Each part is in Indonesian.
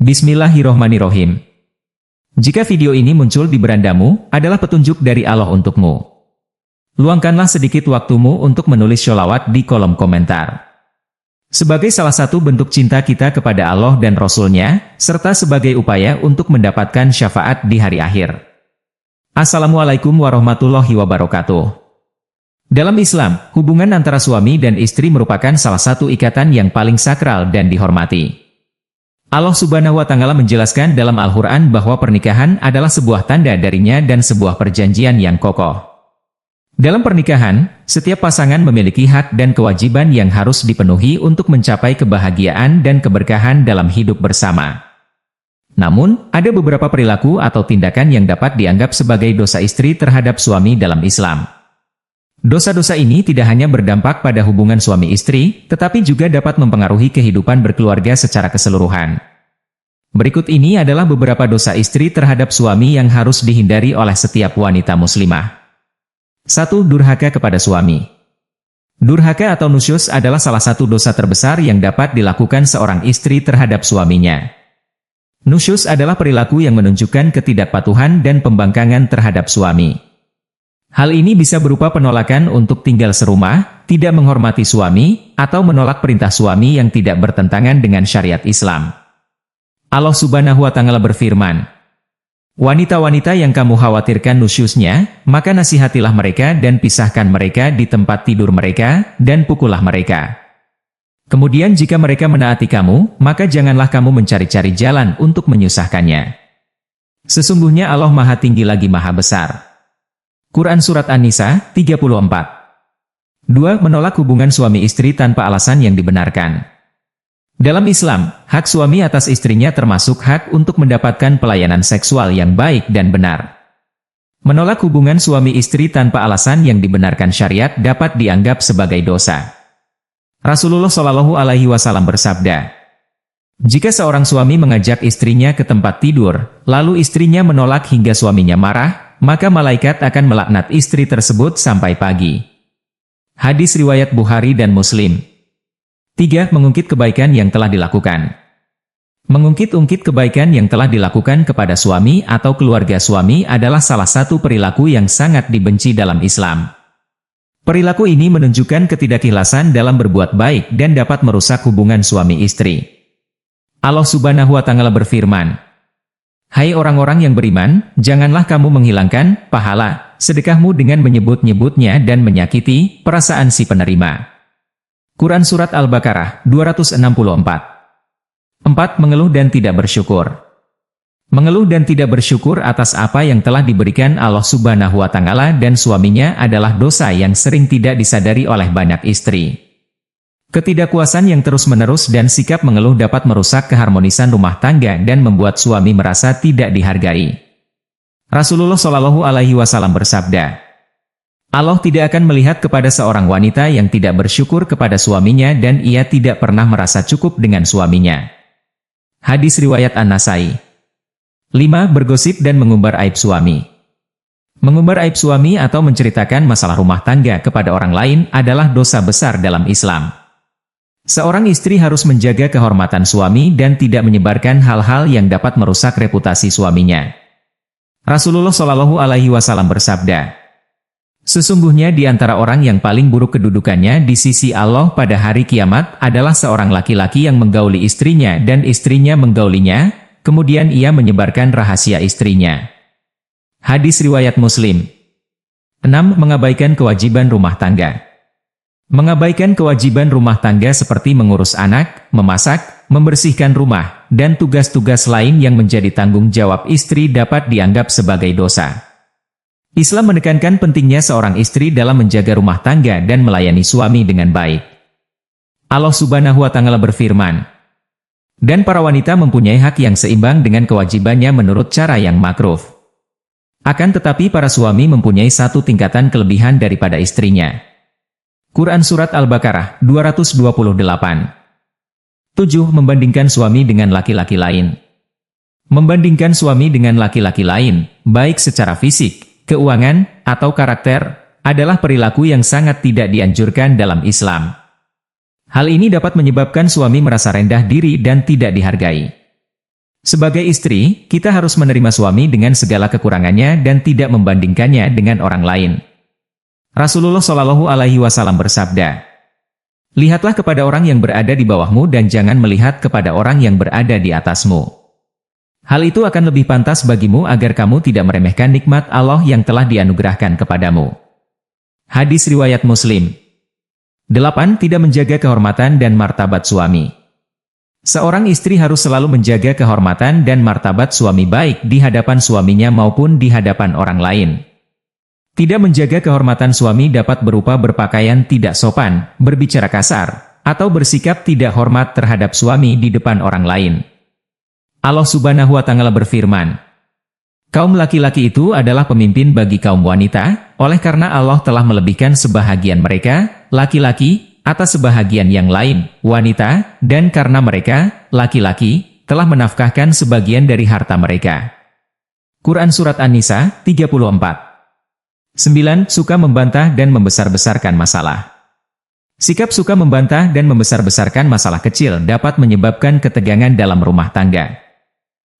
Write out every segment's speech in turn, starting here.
Bismillahirrohmanirrohim. Jika video ini muncul di berandamu, adalah petunjuk dari Allah untukmu. Luangkanlah sedikit waktumu untuk menulis sholawat di kolom komentar. Sebagai salah satu bentuk cinta kita kepada Allah dan Rasul-Nya, serta sebagai upaya untuk mendapatkan syafaat di hari akhir. Assalamualaikum warahmatullahi wabarakatuh. Dalam Islam, hubungan antara suami dan istri merupakan salah satu ikatan yang paling sakral dan dihormati. Allah Subhanahu wa Ta'ala menjelaskan dalam Al-Quran bahwa pernikahan adalah sebuah tanda darinya dan sebuah perjanjian yang kokoh. Dalam pernikahan, setiap pasangan memiliki hak dan kewajiban yang harus dipenuhi untuk mencapai kebahagiaan dan keberkahan dalam hidup bersama. Namun, ada beberapa perilaku atau tindakan yang dapat dianggap sebagai dosa istri terhadap suami dalam Islam. Dosa-dosa ini tidak hanya berdampak pada hubungan suami istri, tetapi juga dapat mempengaruhi kehidupan berkeluarga secara keseluruhan. Berikut ini adalah beberapa dosa istri terhadap suami yang harus dihindari oleh setiap wanita muslimah. 1. Durhaka kepada suami. Durhaka atau nusyus adalah salah satu dosa terbesar yang dapat dilakukan seorang istri terhadap suaminya. Nusyus adalah perilaku yang menunjukkan ketidakpatuhan dan pembangkangan terhadap suami. Hal ini bisa berupa penolakan untuk tinggal serumah, tidak menghormati suami, atau menolak perintah suami yang tidak bertentangan dengan syariat Islam. Allah Subhanahu wa Ta'ala berfirman, "Wanita-wanita yang kamu khawatirkan nusyusnya, maka nasihatilah mereka dan pisahkan mereka di tempat tidur mereka, dan pukullah mereka. Kemudian jika mereka menaati kamu, maka janganlah kamu mencari-cari jalan untuk menyusahkannya. Sesungguhnya Allah Maha Tinggi lagi Maha Besar." Quran Surat An-Nisa, 34. 2. Menolak hubungan suami istri tanpa alasan yang dibenarkan. Dalam Islam, hak suami atas istrinya termasuk hak untuk mendapatkan pelayanan seksual yang baik dan benar. Menolak hubungan suami istri tanpa alasan yang dibenarkan syariat dapat dianggap sebagai dosa. Rasulullah Shallallahu Alaihi Wasallam bersabda, "Jika seorang suami mengajak istrinya ke tempat tidur, lalu istrinya menolak hingga suaminya marah, maka malaikat akan melaknat istri tersebut sampai pagi." Hadis riwayat Bukhari dan Muslim. 3. Mengungkit kebaikan yang telah dilakukan. Mengungkit-ungkit kebaikan yang telah dilakukan kepada suami atau keluarga suami adalah salah satu perilaku yang sangat dibenci dalam Islam. Perilaku ini menunjukkan ketidakikhlasan dalam berbuat baik dan dapat merusak hubungan suami istri. Allah Subhanahu wa Ta'ala berfirman, "Hai orang-orang yang beriman, janganlah kamu menghilangkan pahala sedekahmu dengan menyebut-nyebutnya dan menyakiti perasaan si penerima." Quran Surat Al-Baqarah, 264. 4. Mengeluh dan tidak bersyukur. Mengeluh dan tidak bersyukur atas apa yang telah diberikan Allah Subhanahu wa Ta'ala dan suaminya adalah dosa yang sering tidak disadari oleh banyak istri. Ketidakpuasan yang terus-menerus dan sikap mengeluh dapat merusak keharmonisan rumah tangga dan membuat suami merasa tidak dihargai. Rasulullah Shallallahu Alaihi Wasallam bersabda, "Allah tidak akan melihat kepada seorang wanita yang tidak bersyukur kepada suaminya dan ia tidak pernah merasa cukup dengan suaminya." Hadis riwayat An-Nasai. 5. Bergosip dan mengumbar aib suami. Mengumbar aib suami atau menceritakan masalah rumah tangga kepada orang lain adalah dosa besar dalam Islam. Seorang istri harus menjaga kehormatan suami dan tidak menyebarkan hal-hal yang dapat merusak reputasi suaminya. Rasulullah Shallallahu Alaihi Wasallam bersabda, "Sesungguhnya di antara orang yang paling buruk kedudukannya di sisi Allah pada hari kiamat adalah seorang laki-laki yang menggauli istrinya dan istrinya menggaulinya, kemudian ia menyebarkan rahasia istrinya." Hadis riwayat Muslim. 6. Mengabaikan kewajiban rumah tangga. Mengabaikan kewajiban rumah tangga seperti mengurus anak, memasak, membersihkan rumah, dan tugas-tugas lain yang menjadi tanggung jawab istri dapat dianggap sebagai dosa. Islam menekankan pentingnya seorang istri dalam menjaga rumah tangga dan melayani suami dengan baik. Allah Subhanahu wa Ta'ala berfirman, "Dan para wanita mempunyai hak yang seimbang dengan kewajibannya menurut cara yang makruh. Akan tetapi para suami mempunyai satu tingkatan kelebihan daripada istrinya." Quran Surat Al-Baqarah, 228. 7. Membandingkan suami dengan laki-laki lain. Membandingkan suami dengan laki-laki lain, baik secara fisik, keuangan, atau karakter, adalah perilaku yang sangat tidak dianjurkan dalam Islam. Hal ini dapat menyebabkan suami merasa rendah diri dan tidak dihargai. Sebagai istri, kita harus menerima suami dengan segala kekurangannya dan tidak membandingkannya dengan orang lain. Rasulullah Shallallahu Alaihi Wasallam bersabda, "Lihatlah kepada orang yang berada di bawahmu dan jangan melihat kepada orang yang berada di atasmu. Hal itu akan lebih pantas bagimu agar kamu tidak meremehkan nikmat Allah yang telah dianugerahkan kepadamu." Hadis riwayat Muslim. 8. Tidak menjaga kehormatan dan martabat suami. Seorang istri harus selalu menjaga kehormatan dan martabat suami baik di hadapan suaminya maupun di hadapan orang lain. Tidak menjaga kehormatan suami dapat berupa berpakaian tidak sopan, berbicara kasar, atau bersikap tidak hormat terhadap suami di depan orang lain. Allah Subhanahu wa Ta'ala berfirman, "Kaum laki-laki itu adalah pemimpin bagi kaum wanita, oleh karena Allah telah melebihkan sebahagian mereka, laki-laki, atas sebahagian yang lain, wanita, dan karena mereka, laki-laki, telah menafkahkan sebagian dari harta mereka." Quran Surat An-Nisa, 34. 9. Suka membantah dan membesar-besarkan masalah. Sikap suka membantah dan membesar-besarkan masalah kecil dapat menyebabkan ketegangan dalam rumah tangga.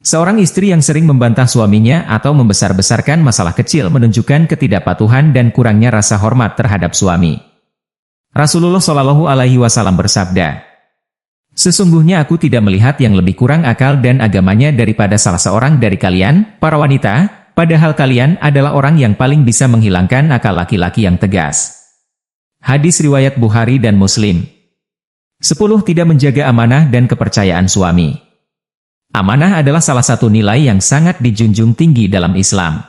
Seorang istri yang sering membantah suaminya atau membesar-besarkan masalah kecil menunjukkan ketidakpatuhan dan kurangnya rasa hormat terhadap suami. Rasulullah Shallallahu Alaihi Wasallam bersabda, "Sesungguhnya aku tidak melihat yang lebih kurang akal dan agamanya daripada salah seorang dari kalian, para wanita, padahal kalian adalah orang yang paling bisa menghilangkan akal laki-laki yang tegas." Hadis riwayat Bukhari dan Muslim. 10. Tidak menjaga amanah dan kepercayaan suami. Amanah adalah salah satu nilai yang sangat dijunjung tinggi dalam Islam.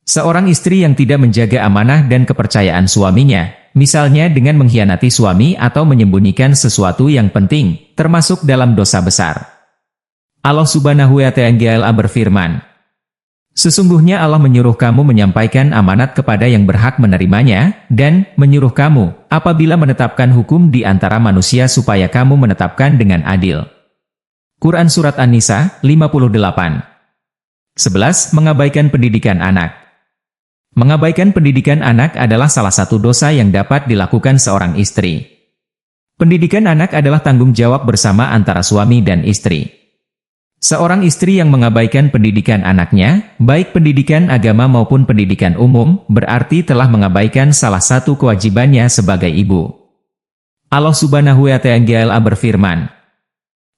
Seorang istri yang tidak menjaga amanah dan kepercayaan suaminya, misalnya dengan mengkhianati suami atau menyembunyikan sesuatu yang penting, termasuk dalam dosa besar. Allah Subhanahu wa Ta'ala berfirman, "Sesungguhnya Allah menyuruh kamu menyampaikan amanat kepada yang berhak menerimanya, dan menyuruh kamu, apabila menetapkan hukum di antara manusia supaya kamu menetapkan dengan adil." Quran Surat An-Nisa, 58. 11. Mengabaikan pendidikan anak. Mengabaikan pendidikan anak adalah salah satu dosa yang dapat dilakukan seorang istri. Pendidikan anak adalah tanggung jawab bersama antara suami dan istri. Seorang istri yang mengabaikan pendidikan anaknya, baik pendidikan agama maupun pendidikan umum, berarti telah mengabaikan salah satu kewajibannya sebagai ibu. Allah Subhanahu wa Ta'ala berfirman,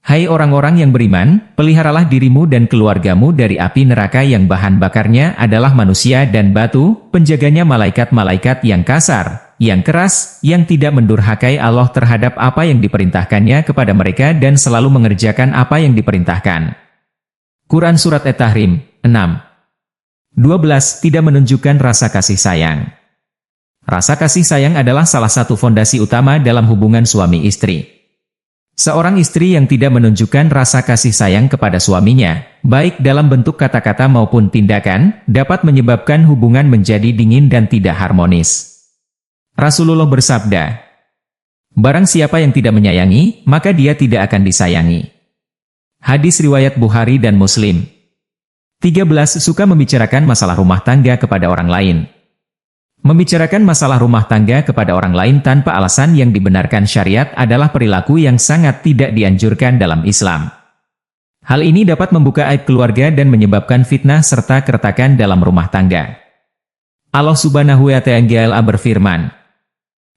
"Hai orang-orang yang beriman, peliharalah dirimu dan keluargamu dari api neraka yang bahan bakarnya adalah manusia dan batu, penjaganya malaikat-malaikat yang kasar, yang keras, yang tidak mendurhakai Allah terhadap apa yang diperintahkannya kepada mereka dan selalu mengerjakan apa yang diperintahkan." Quran Surat At-Tahrim, 6. 12. Tidak menunjukkan rasa kasih sayang. Rasa kasih sayang adalah salah satu fondasi utama dalam hubungan suami istri. Seorang istri yang tidak menunjukkan rasa kasih sayang kepada suaminya, baik dalam bentuk kata-kata maupun tindakan, dapat menyebabkan hubungan menjadi dingin dan tidak harmonis. Rasulullah bersabda, "Barang siapa yang tidak menyayangi, maka dia tidak akan disayangi." Hadis riwayat Bukhari dan Muslim. 13. Suka membicarakan masalah rumah tangga kepada orang lain. Membicarakan masalah rumah tangga kepada orang lain tanpa alasan yang dibenarkan syariat adalah perilaku yang sangat tidak dianjurkan dalam Islam. Hal ini dapat membuka aib keluarga dan menyebabkan fitnah serta keretakan dalam rumah tangga. Allah Subhanahu wa Ta'ala berfirman,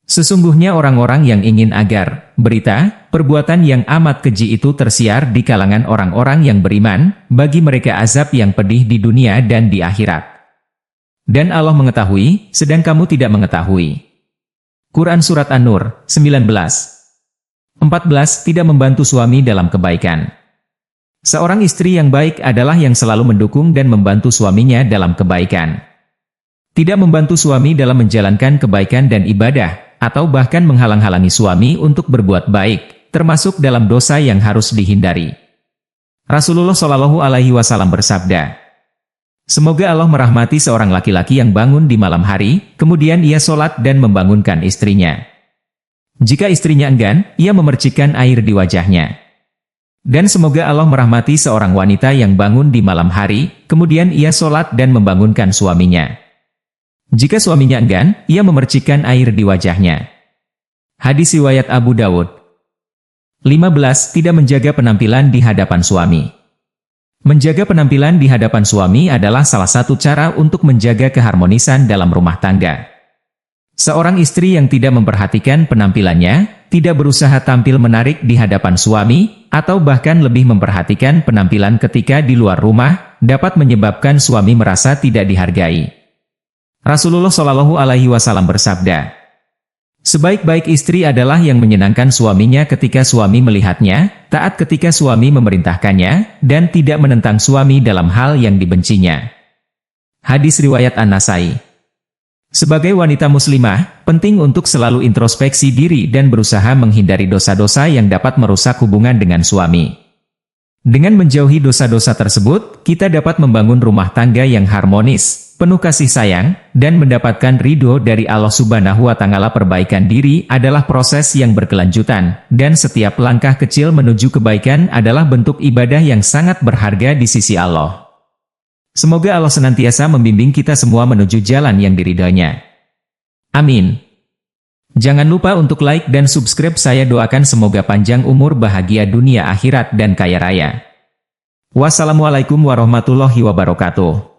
"Sesungguhnya orang-orang yang ingin agar berita, perbuatan yang amat keji itu tersiar di kalangan orang-orang yang beriman, bagi mereka azab yang pedih di dunia dan di akhirat. Dan Allah mengetahui, sedang kamu tidak mengetahui." Quran Surat An-Nur, 19. 14. Tidak membantu suami dalam kebaikan. Seorang istri yang baik adalah yang selalu mendukung dan membantu suaminya dalam kebaikan. Tidak membantu suami dalam menjalankan kebaikan dan ibadah, atau bahkan menghalang-halangi suami untuk berbuat baik, termasuk dalam dosa yang harus dihindari. Rasulullah Shallallahu Alaihi Wasallam bersabda, "Semoga Allah merahmati seorang laki-laki yang bangun di malam hari, kemudian ia sholat dan membangunkan istrinya. Jika istrinya enggan, ia memercikkan air di wajahnya. Dan semoga Allah merahmati seorang wanita yang bangun di malam hari, kemudian ia sholat dan membangunkan suaminya. Jika suaminya enggan, ia memercikkan air di wajahnya. Hadis riwayat Abu Dawud. 15. Tidak menjaga penampilan di hadapan suami. Menjaga penampilan di hadapan suami adalah salah satu cara untuk menjaga keharmonisan dalam rumah tangga. Seorang istri yang tidak memperhatikan penampilannya, tidak berusaha tampil menarik di hadapan suami, atau bahkan lebih memperhatikan penampilan ketika di luar rumah, dapat menyebabkan suami merasa tidak dihargai. Rasulullah Shallallahu Alaihi Wasallam bersabda, "Sebaik-baik istri adalah yang menyenangkan suaminya ketika suami melihatnya, taat ketika suami memerintahkannya, dan tidak menentang suami dalam hal yang dibencinya." Hadis riwayat An-Nasai. Sebagai wanita muslimah, penting untuk selalu introspeksi diri dan berusaha menghindari dosa-dosa yang dapat merusak hubungan dengan suami. Dengan menjauhi dosa-dosa tersebut, kita dapat membangun rumah tangga yang harmonis, penuh kasih sayang, dan mendapatkan ridho dari Allah Subhanahu wa Ta'ala. Perbaikan diri adalah proses yang berkelanjutan, dan setiap langkah kecil menuju kebaikan adalah bentuk ibadah yang sangat berharga di sisi Allah. Semoga Allah senantiasa membimbing kita semua menuju jalan yang diridhoinya. Amin. Jangan lupa untuk like dan subscribe. Saya doakan semoga panjang umur, bahagia dunia akhirat, dan kaya raya. Wassalamualaikum warahmatullahi wabarakatuh.